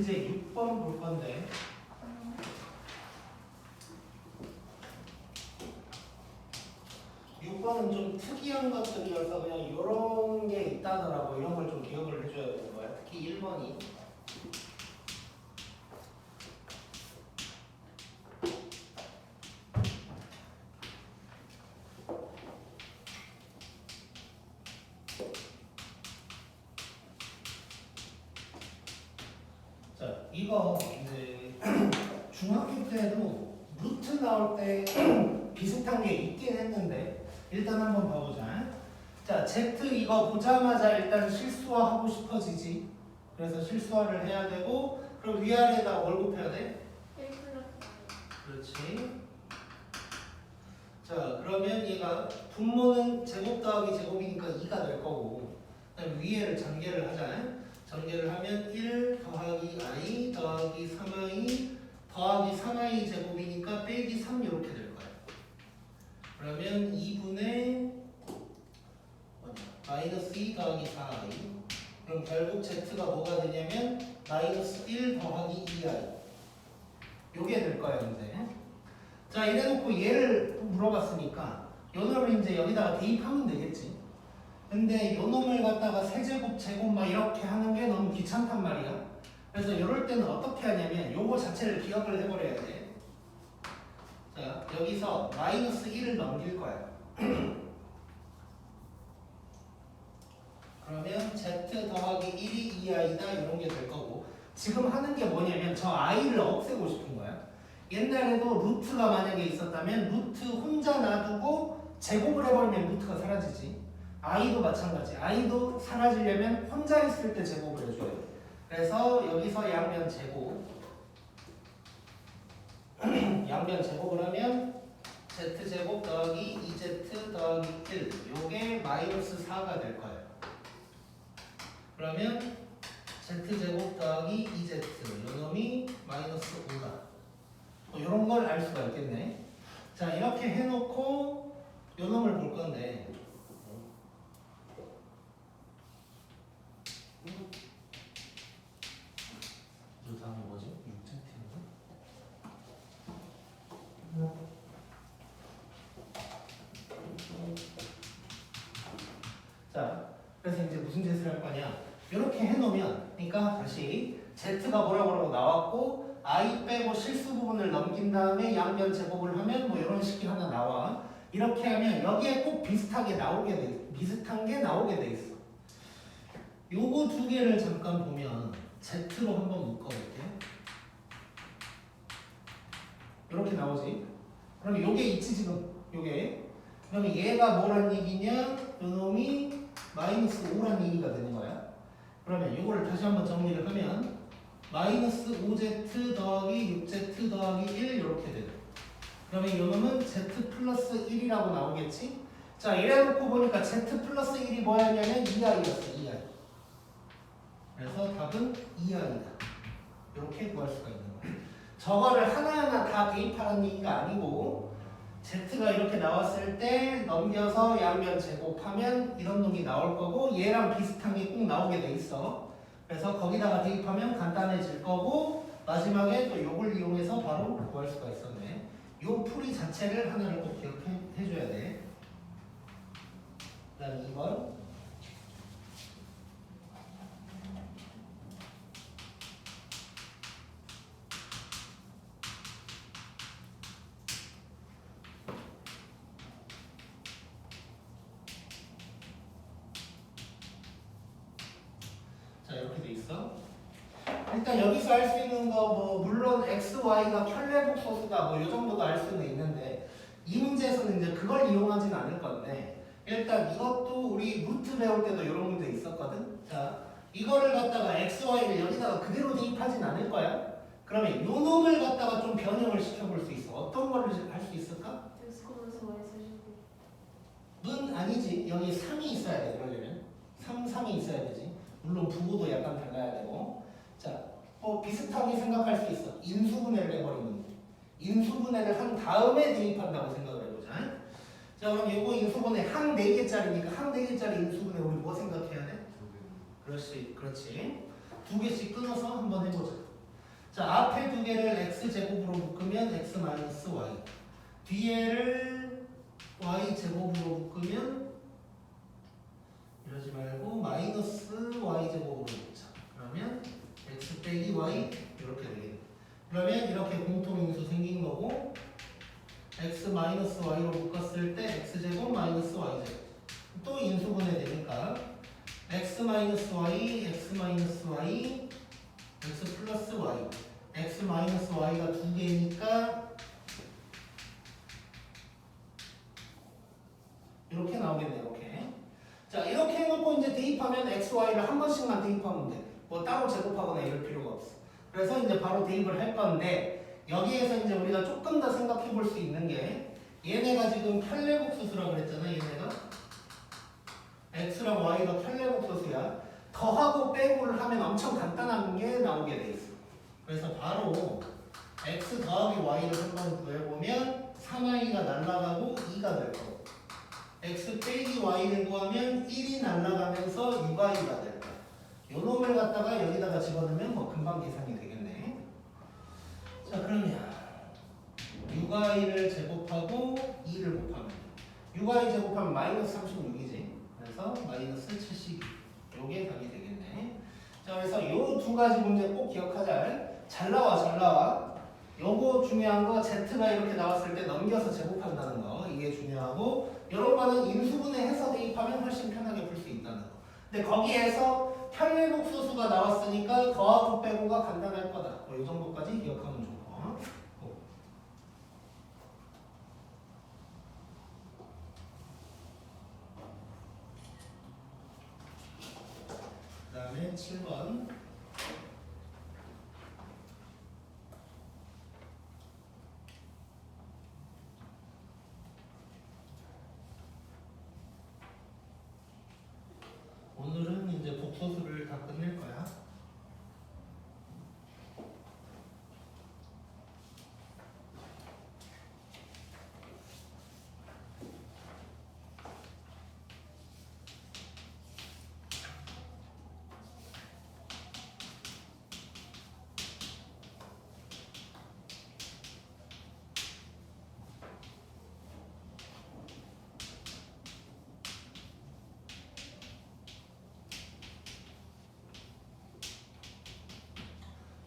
문제 6번 볼 건데. 육 6번은 좀 특이한 것들이어서 그냥 이런 게 있다더라고. 이런 걸 좀 기억을 해줘야 되는 거야. 특히 1번이. 자, 이거 이제 중학교 때도 루트 나올 때 비슷한 게 있긴 했는데 일단 한번 봐보자. 자, Z 이거 보자마자 일단 실수화하고 싶어지지. 그래서 실수화를 해야 되고, 그럼 위아래에다 뭘 곱해야 돼? 1 플러스 그렇지. 자, 그러면 얘가 분모는 제곱 더하기 제곱이니까 2가 될 거고, 그다음 위에를 전개를 하자. 전개를 하면 1 더하기 i 더하기 3i 더하기 3i 제곱이니까 빼기 3 이렇게 될 거야. 그러면 2분의 마이너스 2 더하기 4i. 그럼 결국 z가 뭐가 되냐면 마이너스 1 더하기 2i. 요게 될 거야 이제. 자, 이래놓고 얘를 물어봤으니까 요 놈을 이제 여기다가 대입하면 되겠지. 근데 요 놈을 갖다가 세제곱 제곱 막 이렇게 하는 게 너무 귀찮단 말이야. 그래서 이럴 때는 어떻게 하냐면 요거 자체를 기억을 해버려야 돼. 자, 여기서 마이너스 1을 넘길 거야. 그러면 z 더하기 1이 2i다 이런 게 될 거고, 지금 하는 게 뭐냐면 저 i를 없애고 싶은 거야. 옛날에도 루트가 만약에 있었다면 루트 혼자 놔두고 제곱을 해버리면 루트가 사라지지. i도 마찬가지. i도 사라지려면 혼자 있을 때 제곱을 해줘야 돼. 그래서 여기서 양변 제곱 양변 제곱을 하면 z제곱 더하기 2z 더하기 1 요게 마이너스 4가 될 거예요. 그러면 z제곱 더하기 2z 요놈이 마이너스 5다. 이런 걸 알 수가 있겠네. 자, 이렇게 해놓고 요놈을 볼 건데 이 다음에 뭐지? 6z인가? 자, 그래서 이제 무슨 짓을 할 거냐? 이렇게 해놓으면, 그러니까 다시 z가 뭐라고 나왔고 i 빼고 실수 부분을 넘긴 다음에 양변 제곱을 하면 뭐 이런 식이 하나 나와. 이렇게 하면 여기에 꼭 비슷한 게 나오게 돼 있어. 요거 두 개를 잠깐 보면 z로 한번 묶어볼게. 이렇게 나오지. 그럼 요게 있지 지금. 요게. 그러면 얘가 뭐란 얘기냐? 요놈이 마이너스 5란 얘기가 되는 거야. 그러면 요거를 다시 한번 정리를 하면 마이너스 5z 더하기 6z 더하기 1 이렇게 되죠. 그러면 이 놈은 z 플러스 1이라고 나오겠지? 자, 이래놓고 보니까 z 플러스 1이 뭐였냐면 2i였어. 2i. 그래서 답은 2i다. 이렇게 구할 수가 있는 거야. 저거를 하나하나 다 대입하라는 얘기가 아니고 z가 이렇게 나왔을 때 넘겨서 양변 제곱하면 이런 놈이 나올 거고 얘랑 비슷한 게 꼭 나오게 돼 있어. 그래서 거기다가 대입하면 간단해질 거고 마지막에 또 요걸 이용해서 바로 구할 수가 있었네. 요 풀이 자체를 하나를 꼭 기억해 줘야 돼. 그 다음 2번. 자, 이렇게 돼 있어. 일단 여기서 알 수 있는 거 뭐 물론 x, y가 편례복소수다 뭐 이 정도도 알 수는 있는데 이 문제에서는 이제 그걸 이용하진 않을 건데 일단 이것도 우리 루트 배울 때도 이런 문제 있었거든. 자, 이거를 갖다가 x, y를 여기다가 그대로 대입하진 않을 거야. 그러면 요 놈을 갖다가 좀 변형을 시켜볼 수 있어. 어떤 거를 할 수 있을까? x 콤마스 y 쓰시고 는 아니지. 여기 3이 있어야 돼. 그러려면 3이 있어야 되지. 물론 부호도 약간 달라야 되고. 자, 비슷하게 생각할 수 있어. 인수분해를 해버리는 거. 인수분해를 한 다음에 대입한다고 생각을 해보자. 자, 그럼 이거 인수분해 항 4개짜리니까 항 4개짜리 인수분해 우리 뭐 생각해야 돼? 그렇지. 두 개씩 끊어서 한번 해보자. 자, 앞에 두 개를 x제곱으로 묶으면 x 마이너스 y. 뒤에를 y제곱으로 묶으면 이러지 말고 마이너스 y제곱으로 묶자. 그러면 x 빼기 y 이렇게 되겠네. 그러면 이렇게 공통인수 생긴 거고 x 마이너스 y로 묶었을 때 x제곱 마이너스 y제곱 또 인수분해 되니까 x 마이너스 y, x 마이너스 y, x 플러스 y x 마이너스 y가 두 개니까 이렇게 나오겠네요. 이렇게. 자, 이렇게 해놓고 이제 대입하면 x, y를 한 번씩만 대입하면 돼. 뭐 따로 제곱하거나 이럴 필요가 없어. 그래서 이제 바로 대입을 할 건데 여기에서 이제 우리가 조금 더 생각해 볼 수 있는 게 얘네가 지금 편례복수수라고 그랬잖아. 얘네가 x랑 y가 편례복수수야. 더하고 빼고를 하면 엄청 간단한 게 나오게 돼 있어. 그래서 바로 x 더하기 y를 한번 구해보면 3y가 날아가고 2가 될 거고 x 빼기 y를 구하면 1이 날아가면서 6y가 될 거야. 요 놈을 갖다가 여기다가 집어넣으면 뭐 금방 계산이 되겠네. 자, 그러면 6y를 제곱하고 2를 곱하면 6y 제곱하면 마이너스 36이지. 그래서 마이너스 72. 요게 답이 되겠네. 자, 그래서 요 두 가지 문제 꼭 기억하자. 잘 나와. 요거 중요한 거 Z가 이렇게 나왔을 때 넘겨서 제곱한다는 거 이게 중요하고 이런 거는 인수분해해서 대입하면 훨씬 편하게 풀 수 있다는 거. 근데 거기에서 편례복수수가 나왔으니까 더하고 빼고가 간단할 거다. 이 정도까지 기억하면 좋고. 그 다음에 7번. 오늘은 이제 복소수를 다 끝낼 거야.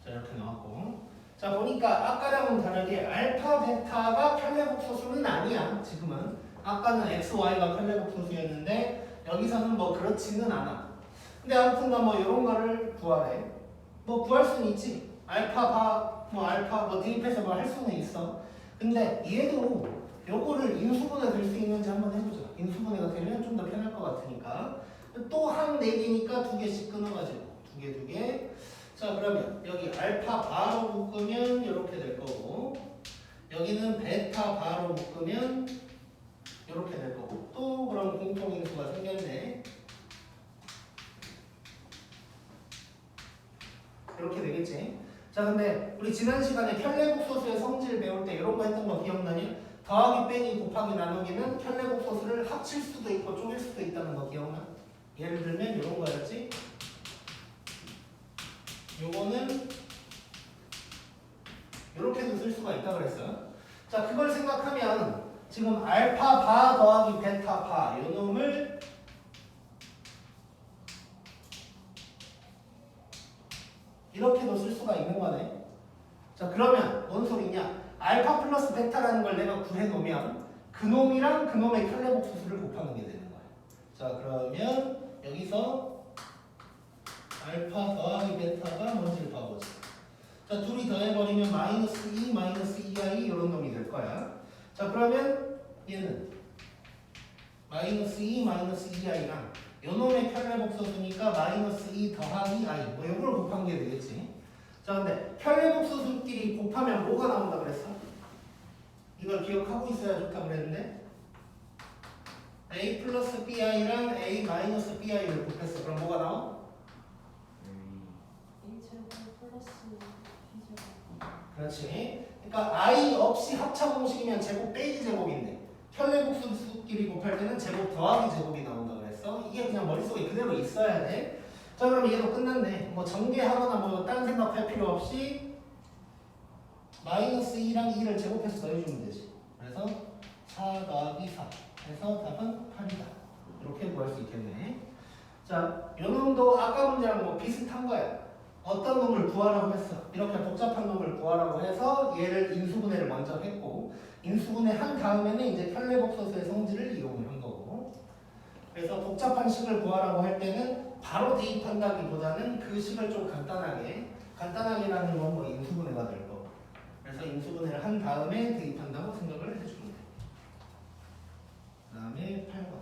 자, 이렇게 나왔고. 자, 보니까 아까랑은 다르게 알파, 베타가 편례복소수는 아니야. 지금은. 아까는 x, y가 편례복소수였는데 여기서는 뭐 그렇지는 않아. 근데 아무튼 뭐 이런 거를 구하래. 뭐 구할 수는 있지. 알파, 바, 뭐 알파, 뭐 대입해서 뭐 할 수는 있어. 근데 얘도 요거를 인수분해 될 수 있는지 한번 해보자. 인수분해가 되면 좀 더 편할 것 같으니까. 또 한 4개니까 2개씩 끊어가지고. 2개. 자, 그러면 여기 알파 바로 묶으면 이렇게 될 거고 여기는 베타 바로 묶으면 이렇게 될 거고 또 그럼 공통인수가 생겼네. 이렇게 되겠지. 자, 근데 우리 지난 시간에 편례복소수의 성질 배울 때 이런 거 했던 거 기억나니? 더하기 빼기 곱하기 나누기는 편례복소수를 합칠 수도 있고 쪼갤 수도 있다는 거 기억나? 예를 들면 이런 거였지. 요거는 이렇게도 쓸 수가 있다 그랬어요. 자, 그걸 생각하면 지금 알파 바 더하기 베타 바 요 놈을 이렇게도 쓸 수가 있는 거네. 자, 그러면 뭔 소리냐? 알파 플러스 베타라는 걸 내가 구해 놓으면 그 놈이랑 그 놈의 편례복수수를 곱하는 게 되는 거야. 자, 그러면 여기서 알파 더하기 베타가 뭔지를 봐보자. 자, 둘이 더해버리면 마이너스 2, 마이너스 2i 이런 놈이 될 거야. 자, 그러면 얘는 마이너스 2, 마이너스 2i랑 요 놈의 편례복소수니까 마이너스 2 더하기 i 뭐 요걸 곱한 게 되겠지. 자, 근데 편례복소수끼리 곱하면 뭐가 나온다 그랬어? 이걸 기억하고 있어야 좋다 그랬는데 a 플러스 bi랑 a 마이너스 bi를 곱했어. 그럼 뭐가 나와? 그렇지. 그러니까 i 없이 합차 공식이면 제곱 빼기 제곱인데 편례복수끼리 곱할 때는 제곱 더하기 제곱이 나온다 그랬어. 이게 그냥 머릿속에 그대로 있어야 돼. 자, 그럼 얘도 끝났네. 뭐 전개하거나 뭐 다른 생각할 필요 없이 마이너스 2랑 2를 제곱해서 더해주면 되지. 그래서 4 더하기 4 해서 답은 8이다. 이렇게 구할 수 있겠네. 자, 요 놈도 아까 문제랑 뭐 비슷한 거야. 어떤 놈을 구하라고 했어. 이렇게 복잡한 놈을 구하라고 해서 얘를 인수분해를 먼저 했고, 인수분해 한 다음에는 이제 편례복소수의 성질을 이용을 한 거고. 그래서 복잡한 식을 구하라고 할 때는 바로 대입한다기보다는 그 식을 좀 간단하게라는 건 뭐 인수분해가 될 거고. 그래서 인수분해를 한 다음에 대입한다고 생각을 해주면 돼. 그 다음에 8번.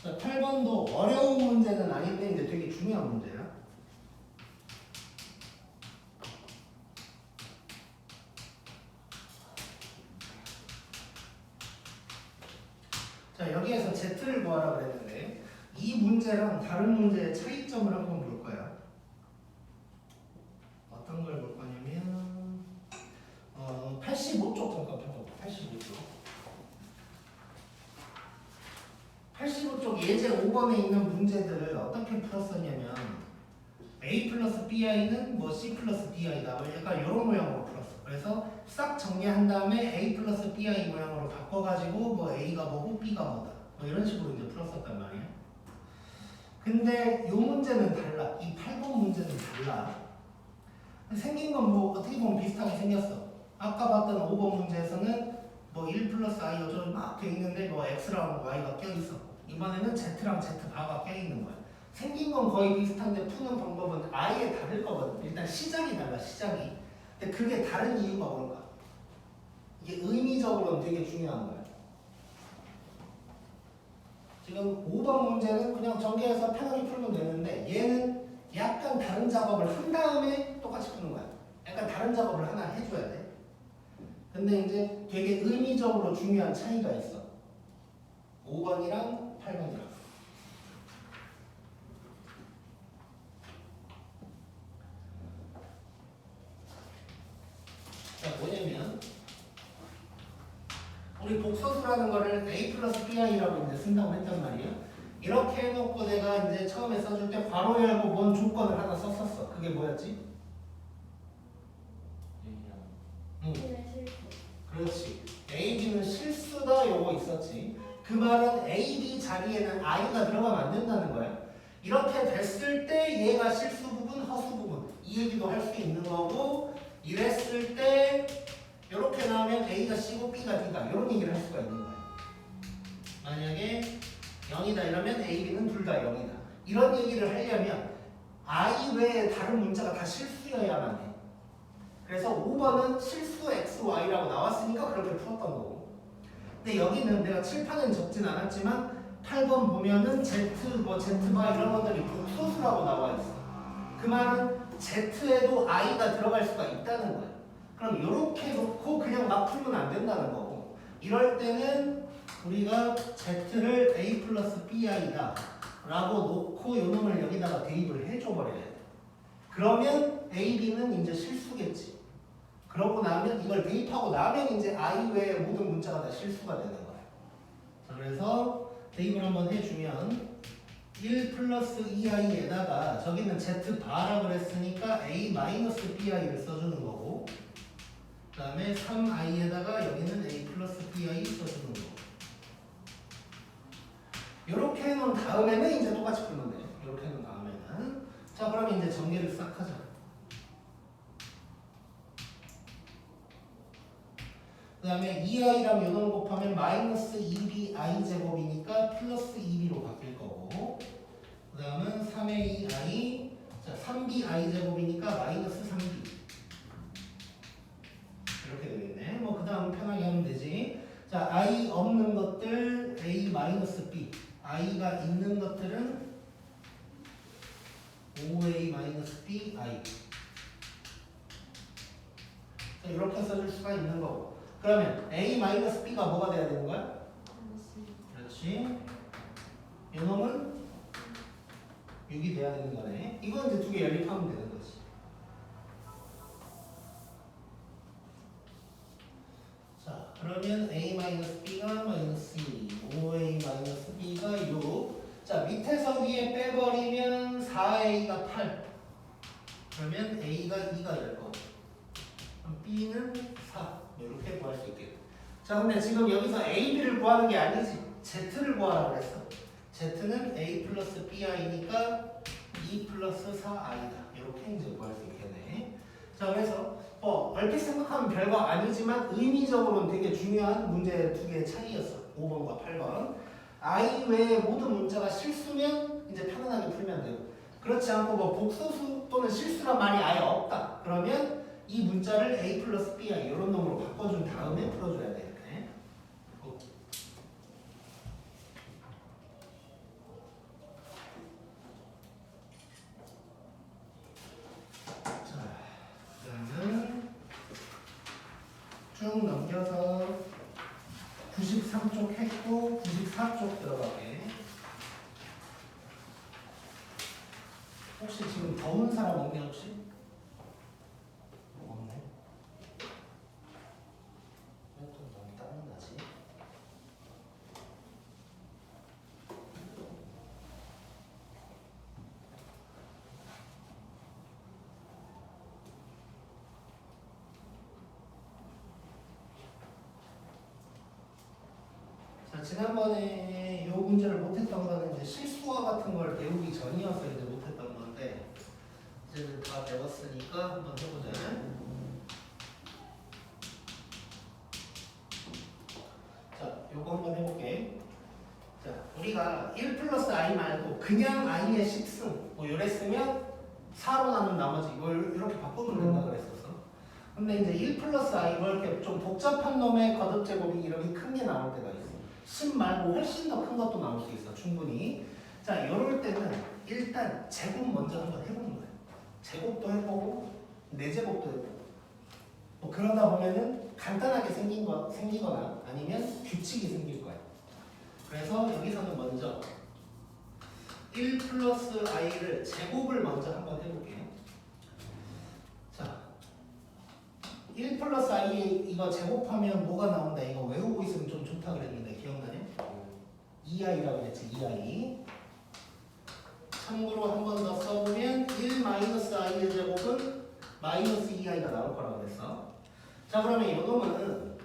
자, 8번도 어려운 문제는 아닌데 이제 되게 중요한 문제야. 자, 여기에서 Z를 구하라 그랬는데 이 문제랑 다른 문제의 차이점을 한번 볼 거야. 어떤 걸 볼 거냐면 85쪽 잠깐 펴봐. 85쪽 예제 5번에 있는 문제들을 어떻게 풀었었냐면 A 플러스 BI는 뭐 C 플러스 BI다. 약간 이런 모양으로 풀었어. 그래서 싹 정리한 다음에 A 플러스 BI 모양으로 바꿔가지고 뭐 A가 뭐고 B가 뭐다. 뭐 이런 식으로 이제 풀었었단 말이야. 근데 이 문제는 달라. 이 8번 문제는 달라. 생긴 건 뭐 어떻게 보면 비슷하게 생겼어. 아까 봤던 5번 문제에서는 뭐 1 플러스 I 어쩌고 막 돼 있는데 뭐 X랑 Y가 껴있어. 이번에는 Z랑 Z 바가 껴있는 거야. 생긴 건 거의 비슷한데 푸는 방법은 아예 다를 거거든. 일단 시작이 달라, 시작이. 근데 그게 다른 이유가 뭘까? 이게 의미적으로는 되게 중요한 거야. 지금 5번 문제는 그냥 전개해서 편하게 풀면 되는데 얘는 약간 다른 작업을 한 다음에 똑같이 푸는 거야. 약간 다른 작업을 하나 해줘야 돼. 근데 이제 되게 의미적으로 중요한 차이가 있어. 5번이랑 8번이랑. 자, 뭐냐면 우리 복소수라는 거를 A 플러스 BI라고 이제 쓴다고 했단 말이야. 이렇게 해놓고 내가 이제 처음에 써줄 때 괄호 열고 뭔 조건을 하나 썼었어. 그게 뭐였지? 응. 그렇지. A, B는 실수다 요거 있었지. 그 말은 A, B 자리에는 I가 들어가면 안 된다는 거야. 이렇게 됐을 때 얘가 실수 부분, 허수 부분 이 얘기도 할 수 있는 거고, 이랬을 때 이렇게 나오면 A가 C고 B가 D다 이런 얘기를 할 수가 있는 거야. 만약에 0이다 이러면 A, B는 둘 다 0이다. 이런 얘기를 하려면 I 외에 다른 문자가 다 실수여야만 해. 그래서 5번은 실수 X, Y라고 나왔으니까 그렇게 풀었던 거고. 근데 여기는 내가 칠판엔 적진 않았지만 8번 보면은 Z, 뭐 Z바 이런 것들이 복소수라고 나와 있어. 그 말은 Z에도 I가 들어갈 수가 있다는 거야. 그럼 이렇게 놓고 그냥 막 풀면 안 된다는 거고. 이럴 때는 우리가 Z를 A 플러스 BI다 라고 놓고 요 놈을 여기다가 대입을 해줘 버려야 돼. 그러면 A, B는 이제 실수겠지. 그러고 나면 이걸 대입하고 나면 이제 I 외의 모든 문자가 다 실수가 되는 거야. 자, 그래서 대입을 한번 해주면 1 플러스 2i에다가 저기는 Z바라 그랬으니까 A 마이너스 BI를 써주는 거고, 그 다음에 3i에다가 여기는 A 플러스 BI 써주는 거고. 이렇게 해놓은 다음에는 이제 똑같이 풀면 돼. 이렇게 해놓은 다음에는. 자, 그러면 이제 전개를 싹 하자. 그 다음에 2i랑 요놈 곱하면 마이너스 2bi 제곱이니까 플러스 2b로 바뀔 거고, 그 다음은 3의 2i, 자 3bi 제곱이니까 마이너스 3b 이렇게 되겠네. 뭐 그 다음 편하게 하면 되지. 자, i 없는 것들 a 마이너스 b, i가 있는 것들은 5a 마이너스 b i. 자, 이렇게 써줄 수가 있는 거고. 그러면 a 마이너스 b가 뭐가 돼야 되는 거야? 그렇지. 요놈은 6이 돼야 되는 거네. 이건 이제 두 개 연립하면 되는 거지. 자, 그러면 a 마이너스 b가 마이너스 2, 5a 마이너스 b가 6. 자, 밑에서 위에 빼버리면 4a가 8. 그러면 자, 근데 지금 여기서 A, B를 구하는 게 아니지. Z를 구하라고 그랬어. Z는 A 플러스 BI니까 2 플러스 4I다. 이렇게 이제 구할 수 있겠네. 자, 그래서 얼핏 생각하면 별거 아니지만 의미적으로는 되게 중요한 문제 두 개의 차이였어. 5번과 8번. I 외의 모든 문자가 실수면 이제 편안하게 풀면 되고, 그렇지 않고 뭐 복소수 또는 실수란 말이 아예 없다. 그러면 이 문자를 A 플러스 BI 이런 놈으로 바꿔준 다음에 풀어줘야 돼. 이렇게. 자, 그러면 쭉 넘겨서 93쪽 했고 94쪽 들어가게. 혹시 지금 더운 사람 없냐 혹시? 없네. 왜 또 너무 땀나지? 자, 지난번에 이 문제를 못했던 거는 이제 실수와 같은 걸 배우기 전이어서 이제 못했던 건데, 이제는 다 배웠으니까 한번 해보자. 자, 요거 한번 해볼게. 자, 우리가 1 플러스 I 말고 그냥 I의 10승 뭐 이랬으면 4로 나눈 나머지 이걸 이렇게 바꾸면 된다 그랬었어. 근데 이제 1 플러스 I 뭐 이렇게 좀 복잡한 놈의 거듭 제곱이 이렇게 큰 게 나올 때가 있어. 10 말고 훨씬 더 큰 것도 나올 수 있어, 충분히. 자, 이럴 때는 일단 제곱 먼저 한번 해보는 거야. 제곱도 해보고, 네 제곱도 해보고. 뭐 그러다 보면은 간단하게 생기거나 아니면 규칙이 생길 거야. 그래서 여기서는 먼저 1 플러스 i를 제곱을 먼저 한번 해볼게요. 자, 1 플러스 i 이거 제곱하면 뭐가 나온다? 이거 외우고 있으면 좀 좋다 그랬는데 기억나냐? 2i라고 그랬지, 2i. 참고로 한 번 더 써보면 1 마이너스 i의 제곱은 마이너스 2i가 나올 거라고 그랬어. 자, 그러면 이 놈은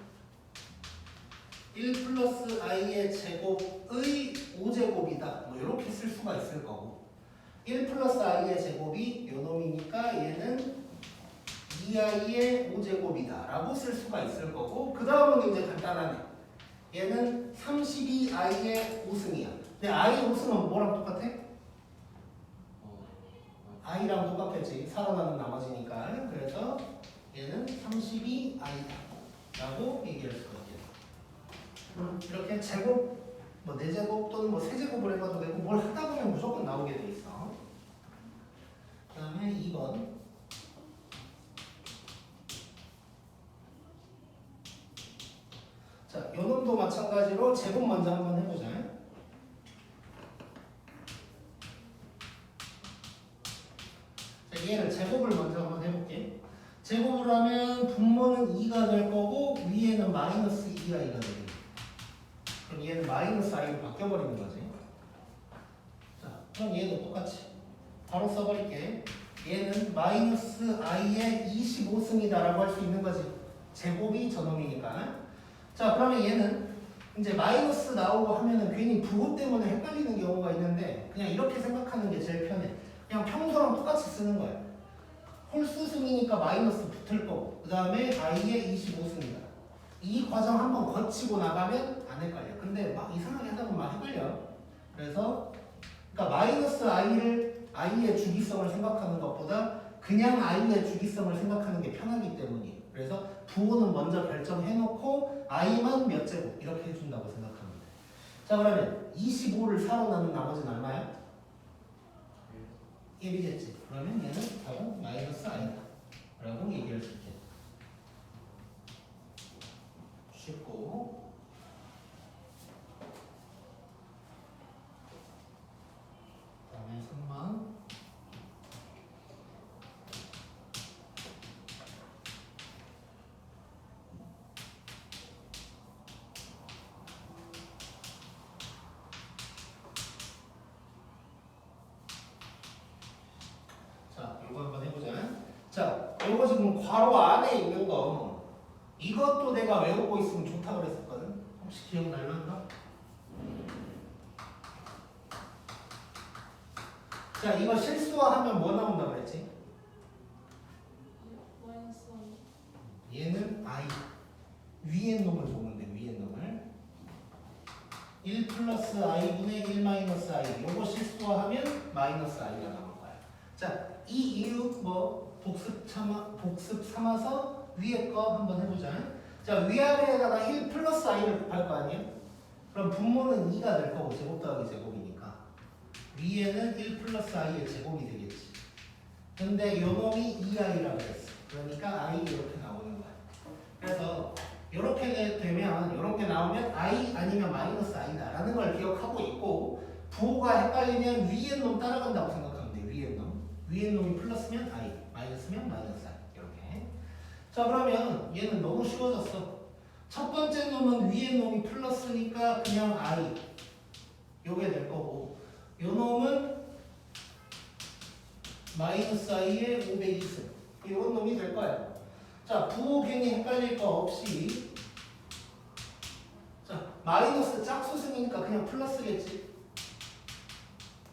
1 플러스 i의 제곱의 5제곱이다. 뭐 이렇게 쓸 수가 있을 거고, 1 플러스 i의 제곱이 요 놈이니까 얘는 2i의 5제곱이다 라고 쓸 수가 있을 거고, 그 다음은 이제 간단하네. 얘는 32i의 5승이야. 근데 i 5승은 뭐랑 똑같아? i랑 똑같겠지. 살아나는 나머지니까. 그래서 얘는 32i다 라고 얘기할 수가 있겠다. 이렇게 제곱, 뭐 4제곱 또는 뭐 3제곱을 해봐도 되고, 뭘 하다 보면 무조건 나오게 돼 있어. 그 다음에 2번. 자, 요 놈도 마찬가지로 제곱 먼저 한번 해보자. 자, 얘를 제곱을 먼저 한번 해볼게. 제곱을 하면 분모는 2가 될 거고, 위에는 마이너스 2i가 되겠네. 그럼 얘는 마이너스 i로 바뀌어버리는 거지. 자, 그럼 얘도 똑같이 바로 써버릴게. 얘는 마이너스 i의 25승이다 라고 할 수 있는 거지. 제곱이 저놈이니까. 자, 그러면 얘는 이제 마이너스 나오고 하면은 괜히 부호 때문에 헷갈리는 경우가 있는데, 그냥 이렇게 생각하는 게 제일 편해. 그냥 평소랑 똑같이 쓰는 거야. 홀수승이니까 마이너스 붙을 거고, 그 다음에 i의 25승이다. 이 과정 한번 거치고 나가면 안 헷갈려. 근데 막 이상하게 하다 보면 막 헷갈려. 그래서 그러니까 마이너스 i의 주기성을 생각하는 것보다 그냥 i의 주기성을 생각하는 게 편하기 때문이에요. 그래서 부호는 먼저 결정해놓고 i만 몇 제곱 이렇게 해준다고 생각하면 돼. 자, 그러면 25를 4로 나눈 나머지는 얼마야? 1이겠지. 그러면 얘는 답은 마이너스 i다 라고 얘기할 수 있겠다. 쉽고. 그 다음에 3번. 자, 요거 한번 해보자. 자, 요거 지금 괄호 안에 있는 거 이것도 내가 외우고 있으면 좋다고 그랬었거든. 혹시 기억날란가? 자, 이거 실수화하면 뭐 나온다고 그랬지? 마이너스 1. 얘는 I. 위의 놈을 보면 돼, 위의 놈을. 1 플러스 i분의 1 마이너스 i. 요거 실수화하면 마이너스 i가 나올 거야. 자, 이 이유 뭐 복습 삼아서 위에 거 한번 해보자. 자, 위아래에다가 1 플러스 i를 곱할 거 아니에요? 그럼 분모는 2가 될 거고 제곱 더하기 제곱이니까 위에는 1 플러스 i의 제곱이 되겠지. 근데 요 놈이 2i라고 그랬어. 그러니까 i 이렇게 나오는 거야. 그래서 이렇게 되면 이렇게 나오면 i 아니면 마이너스 i다라는 걸 기억하고 있고 부호가 헷갈리면 위에 놈 따라간다고 생각하면 돼. 위에 놈. 위에 놈이 플러스면 i, 마이너스면 마이너스 i. 이렇게. 자, 그러면 얘는 너무 쉬워졌어. 첫 번째 놈은 위에 놈이 플러스니까 그냥 i 요게 될 거고 요 놈은 마이너스 i의 520 이런 놈이 될 거야. 자, 부호 괜히 헷갈릴 거 없이 자, 마이너스 짝수승이니까 그냥 플러스겠지.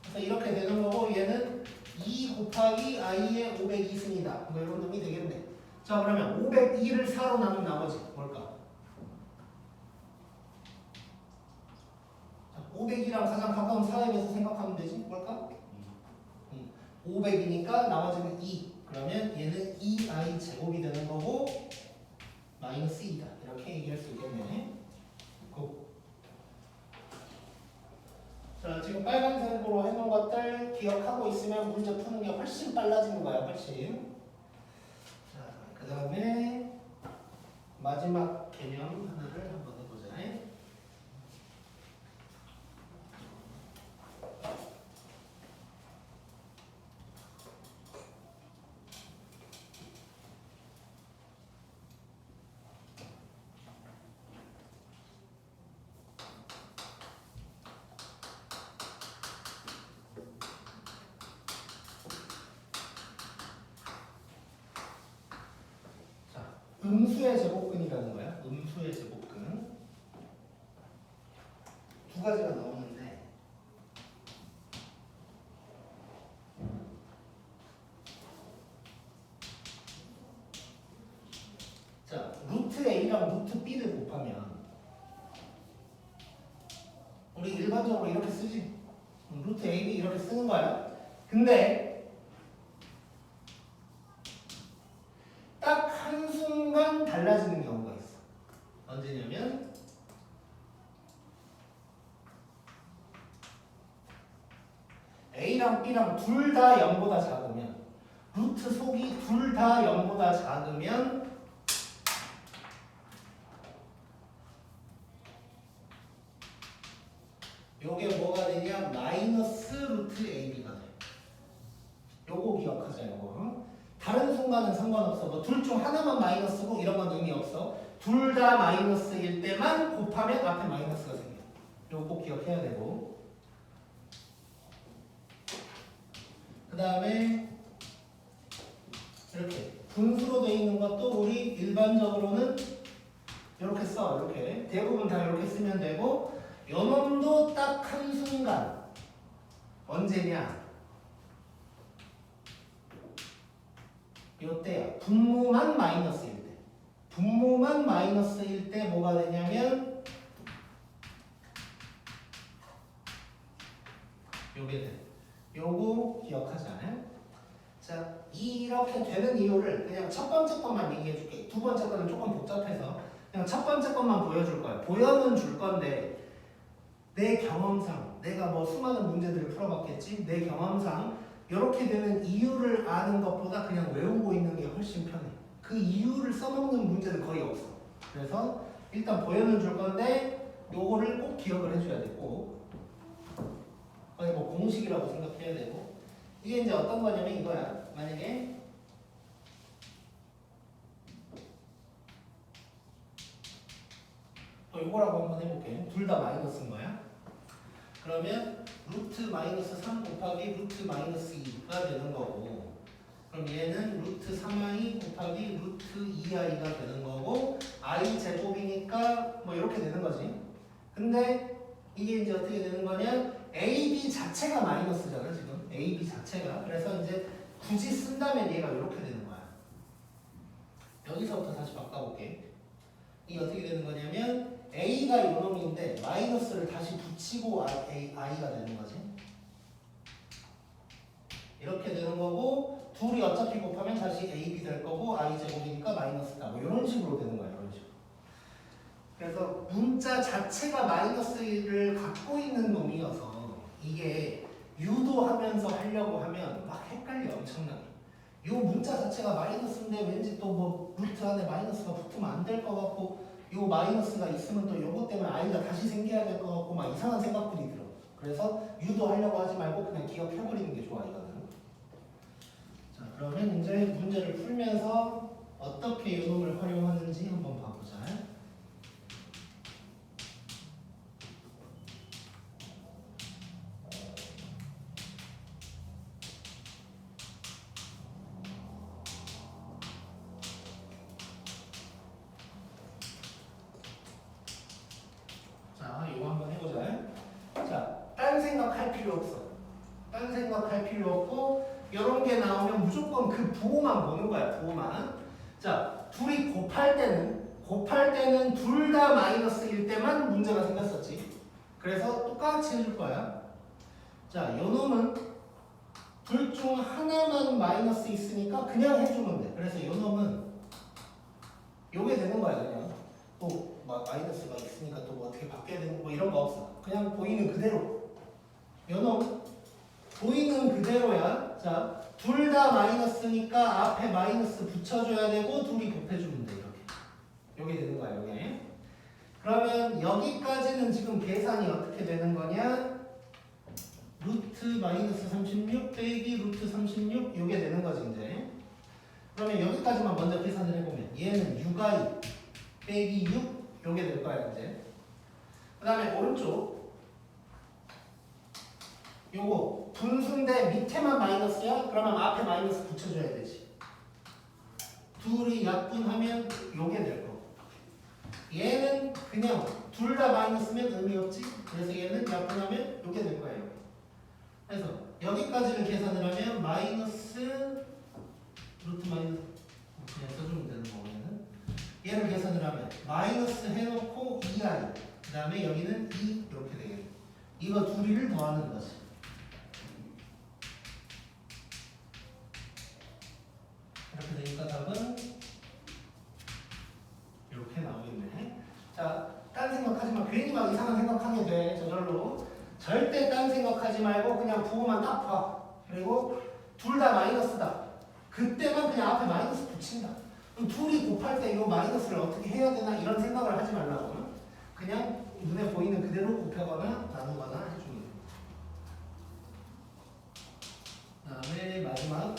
그래서 이렇게 되는 거고 얘는 2 곱하기 i의 502승이다. 뭐 이런 놈이 되겠네. 자, 그러면 502를 4로 나눈 나머지 뭘까? 500이랑 가장 가까운 사입에서 생각하면 되지? 뭘까? 500이니까 나머지는 2. 그러면 얘는 2i 제곱이 되는 거고 마이너스 2다. 이렇게 얘기할 수 있겠네. 고. 자, 지금 빨간색으로 해놓은 것들 기억하고 있으면 문제 푸는 게 훨씬 빨라지는 거야. 훨씬. 자, 그 다음에 마지막 개념 하나를 한번 해보자. 음수의 제곱근이라는 거야. 음수의 제곱근. 두 가지가 나오는데 자, 루트 A랑 루트 B를 곱하면 우리 일반적으로 이렇게 쓰지. 루트 AB 이렇게 쓰는 거야. 근데 딱 한순간 달라지는 경우가 있어. 언제냐면 A랑 B랑 둘 다 0보다 작으면 루트 속이 둘 다 0보다 작으면 요게 뭐가 되냐? 마이너스 루트 AB가 돼. 요거 기억하자. 요거. 다른 순간은 상관없어. 뭐 둘 중 하나만 마이너스고 이런 건 의미 없어. 둘 다 마이너스일 때만 곱하면 앞에 마이너스가 생겨. 요거 꼭 기억해야 되고. 그 다음에 이렇게 분수로 되어 있는 것도 우리 일반적으로는 이렇게 써. 이렇게 대부분 다 이렇게 쓰면 되고 요 놈도 딱 한순간 언제냐? 요때야. 분모만 마이너스일 때. 분모만 마이너스일 때 뭐가 되냐면 요게 돼. 요거 기억하잖아요. 자, 이렇게 되는 이유를 그냥 첫 번째 것만 얘기해 줄게. 두 번째 거는 조금 복잡해서 그냥 첫 번째 것만 보여줄 거야. 보여는 줄 건데 내 경험상 내가 뭐 수많은 문제들을 풀어봤겠지. 내 경험상 이렇게 되는 이유를 아는 것보다 그냥 외우고 있는 게 훨씬 편해. 그 이유를 써먹는 문제는 거의 없어. 그래서 일단 보여는 줄 건데 요거를 꼭 기억을 해줘야 되고 거의 뭐 공식이라고 생각해야 되고 이게 이제 어떤 거냐면 이거야. 만약에 이거라고 한번 해볼게. 둘 다 마이너스인 거야. 그러면 루트 마이너스 3 곱하기 루트 마이너스 2가 되는 거고 그럼 얘는 루트 3i 곱하기 루트 2i가 되는 거고 i 제곱이니까 뭐 이렇게 되는 거지. 근데 이게 이제 어떻게 되는 거냐? ab 자체가 마이너스잖아 지금. ab 자체가. 그래서 이제 굳이 쓴다면 얘가 이렇게 되는 거야. 여기서부터 다시 바꿔볼게. 이게 어떻게 되는 거냐면 a가 요놈인데 마이너스를 다시 붙이고 i가 되는 거지. 이렇게 되는 거고 둘이 어차피 곱하면 다시 ab 될 거고 i 제곱이니까 마이너스다. 뭐 이런 식으로 되는 거야. 이런 식으로. 그래서 문자 자체가 마이너스를 갖고 있는 놈이어서 이게 유도하면서 하려고 하면 막 헷갈려 엄청나게. 이 문자 자체가 마이너스인데 왠지 또 뭐 루트 안에 마이너스가 붙으면 안 될 것 같고 이 마이너스가 있으면 또 요것 때문에 i가 다시 생겨야 될 것 같고 막 이상한 생각들이 들어. 그래서 유도하려고 하지 말고 그냥 기억해버리는 게 좋아 이거는. 자 그러면 이제 문제를 풀면서 어떻게 이 놈을 활용하는지 한번 봐보자. 자, 이거 한번 해보자. 자, 딴 생각할 필요 없어. 딴 생각할 필요 없고, 이런 게 나오면 무조건 그 부호만 보는 거야, 부호만. 자, 둘이 곱할 때는 둘 다 마이너스일 때만 문제가 생겼었지. 그래서 똑같이 해줄 거야. 자, 요 놈은 둘 중 하나만 마이너스 있으니까 그냥 해주면 돼. 그래서 요 놈은 요게 되는 거야, 그냥. 또 마이너스가 있으니까 또 뭐 어떻게 바뀌어야 되는 뭐 이런 거 없어. 그냥 보이는 그대로. 요놈 보이는 그대로야. 자, 둘 다 마이너스니까 앞에 마이너스 붙여줘야 되고 둘이 곱해주면 돼 이렇게. 요게 되는 거야 요게. 그러면 여기까지는 지금 계산이 어떻게 되는 거냐? 루트 마이너스 36 빼기 루트 36 요게 되는 거지 이제. 그러면 여기까지만 먼저 계산을 해보면 얘는 6i 빼기 6 요게 될 거야 이제. 그 다음에 오른쪽 요거 분수인데 밑에만 마이너스야? 그러면 앞에 마이너스 붙여줘야 되지. 둘이 약분하면 요게 될 거고 얘는 그냥 둘 다 마이너스면 의미 없지. 그래서 얘는 약분하면 요게 될 거예요. 그래서 여기까지를 계산을 하면 마이너스 루트 마이너스 그냥 써주면 되는 거고 얘를 계산을 하면 마이너스 해놓고 2i 그 다음에 여기는 2 이렇게 되겠네. 이거 둘이를 더하는 거지. 이렇게 되니까 답은 이렇게 나오겠네. 자, 딴 생각하지 마. 괜히 막 이상한 생각하게 돼. 저절로. 절대 딴 생각하지 말고 그냥 부호만 딱 봐. 그리고 둘 다 마이너스다. 그때만 그냥 앞에 마이너스 붙인다. 그럼 둘이 곱할 때 이 마이너스를 어떻게 해야 되나 이런 생각을 하지 말라고. 그냥 눈에 보이는 그대로 곱하거나 나누거나 해주는 거예요. 그 다음에 마지막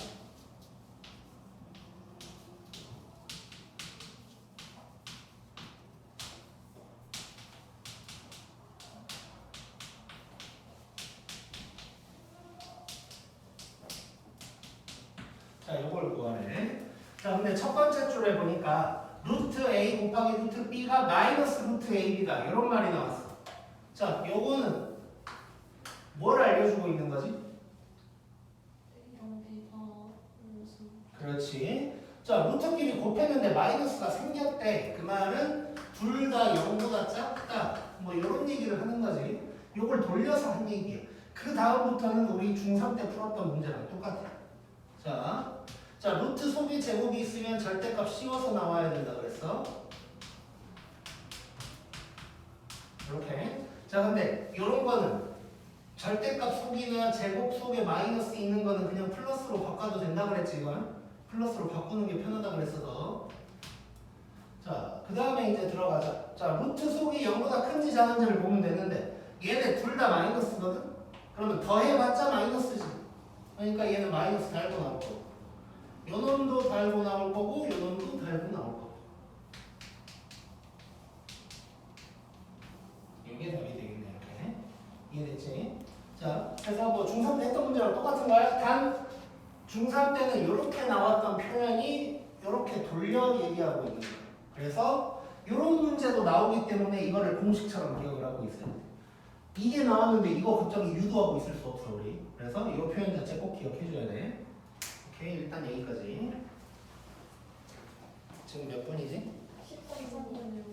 자, 요걸 구하래. 자, 근데 첫 번째 줄에 보니까 루트 A 곱하기 루트 B가 마이너스 루트 AB다. 이런 말이 나왔어. 자, 요거는 뭘 알려주고 있는 거지? 그렇지. 자, 루트끼리 곱했는데 마이너스가 생겼대. 그 말은 둘 다 0보다 작다. 뭐 이런 얘기를 하는 거지. 요걸 돌려서 한 얘기야. 그 다음부터는 우리 중3 때 풀었던 문제랑 똑같아. 자, 루트 속에 제곱이 있으면 절대값 씌워서 나와야 된다 그랬어. 이렇게. 자, 근데 이런 거는 절대값 속이나 제곱 속에 마이너스 있는 거는 그냥 플러스로 바꿔도 된다 그랬지 이건. 플러스로 바꾸는 게 편하다 그랬어 너. 자, 그 다음에 이제 들어가자. 자, 루트 속이 0보다 큰지 작은지를 보면 되는데 얘네 둘 다 마이너스거든? 그러면 더해봤자 마이너스지. 그러니까 얘는 마이너스 달고 나올 거고 요 놈도 달고 나올 거고 요 놈도 달고 나올 거고 이게 답이 되겠네 이렇게. 이해됐지? 자, 그래서 뭐 중3 때 했던 문제랑 똑같은 거야. 단 중3 때는 이렇게 나왔던 표현이 이렇게 돌려 얘기하고 있는 거예요. 그래서 이런 문제도 나오기 때문에 이거를 공식처럼 기억을 하고 있어야 돼. 이게 나왔는데 이거 갑자기 유도하고 있을 수 없어 우리. 그래서 이 표현 자체 꼭 기억해줘야 돼. 오케이, 일단 여기까지. 지금 몇 분이지? 13분